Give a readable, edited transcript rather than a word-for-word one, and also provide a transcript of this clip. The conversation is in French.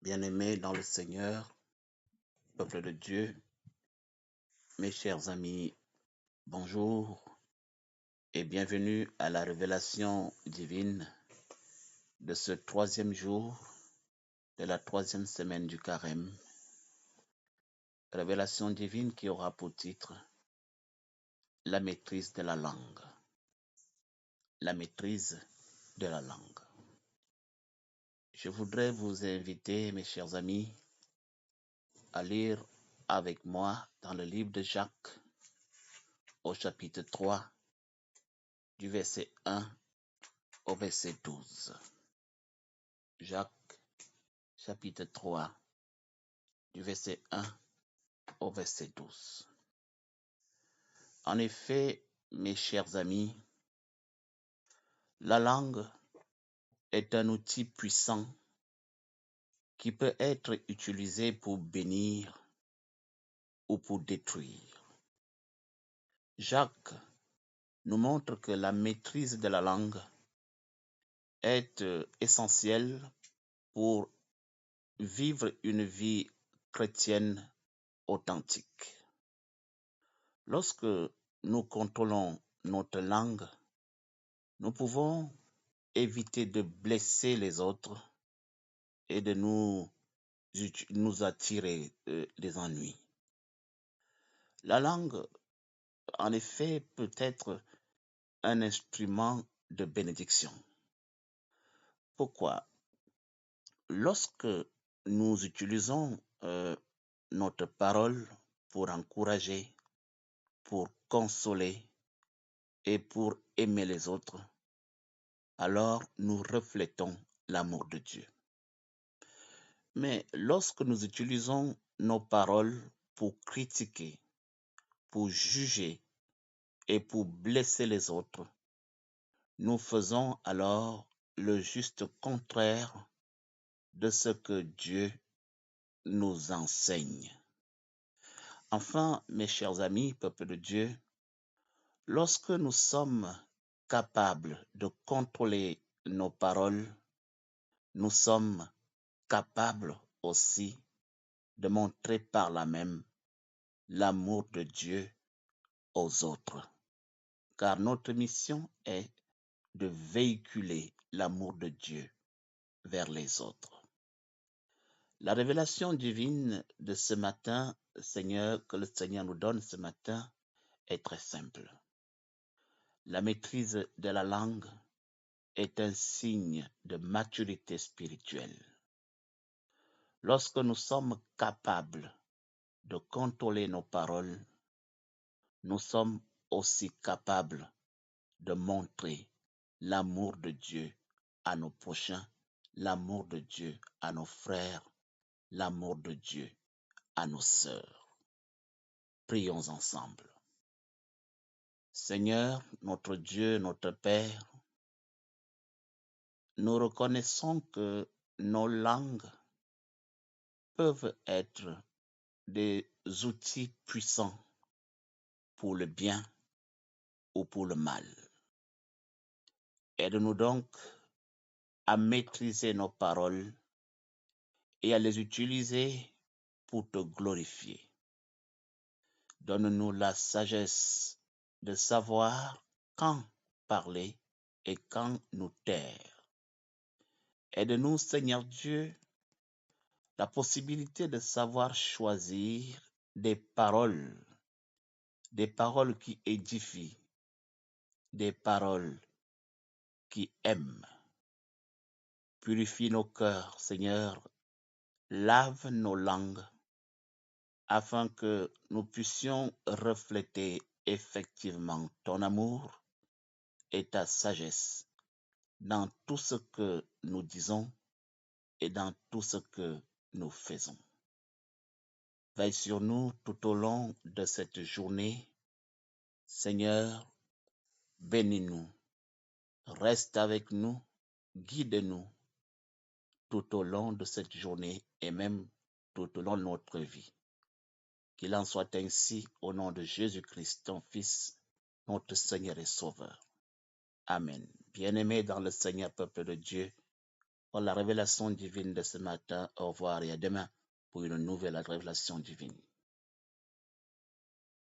Bien-aimés dans le Seigneur, peuple de Dieu, mes chers amis, bonjour et bienvenue à la révélation divine de ce troisième jour de la troisième semaine du Carême. Révélation divine qui aura pour titre la maîtrise de la langue. La maîtrise de la langue. Je voudrais vous inviter, mes chers amis, à lire avec moi dans le livre de Jacques au chapitre 3 du verset 1 au verset 12. Jacques chapitre 3 du verset 1 au verset 12. En effet, mes chers amis, la langue est un outil puissant qui peut être utilisé pour bénir ou pour détruire. Jacques nous montre que la maîtrise de la langue est essentielle pour vivre une vie chrétienne authentique. Lorsque nous contrôlons notre langue, nous pouvons éviter de blesser les autres et de nous attirer des ennuis. La langue, en effet, peut être un instrument de bénédiction. Pourquoi? Lorsque nous utilisons notre parole pour encourager, pour consoler et pour aimer les autres, alors nous reflétons l'amour de Dieu. Mais lorsque nous utilisons nos paroles pour critiquer, pour juger et pour blesser les autres, nous faisons alors le juste contraire de ce que Dieu nous enseigne. Enfin, mes chers amis, peuple de Dieu, lorsque nous sommes capables de contrôler nos paroles, nous sommes capables aussi de montrer par là même l'amour de Dieu aux autres. Car notre mission est de véhiculer l'amour de Dieu vers les autres. La révélation divine de ce matin, Seigneur, que le Seigneur nous donne ce matin, est très simple. La maîtrise de la langue est un signe de maturité spirituelle. Lorsque nous sommes capables de contrôler nos paroles, nous sommes aussi capables de montrer l'amour de Dieu à nos prochains, l'amour de Dieu à nos frères, l'amour de Dieu à nos sœurs. Prions ensemble. Seigneur, notre Dieu, notre Père, nous reconnaissons que nos langues peuvent être des outils puissants pour le bien ou pour le mal. Aide-nous donc à maîtriser nos paroles et à les utiliser pour te glorifier. Donne-nous la sagesse de savoir quand parler et quand nous taire. Aide-nous, Seigneur Dieu, la possibilité de savoir choisir des paroles qui édifient, des paroles qui aiment. Purifie nos cœurs, Seigneur, lave nos langues, afin que nous puissions refléter effectivement ton amour et ta sagesse dans tout ce que nous disons et dans tout ce que nous faisons. Veille sur nous tout au long de cette journée. Seigneur, bénis-nous, reste avec nous, guide-nous tout au long de cette journée et même tout au long de notre vie. Qu'il en soit ainsi au nom de Jésus-Christ, ton Fils, notre Seigneur et Sauveur. Amen. Bien-aimés dans le Seigneur, peuple de Dieu, pour la révélation divine de ce matin. Au revoir et à demain pour une nouvelle révélation divine.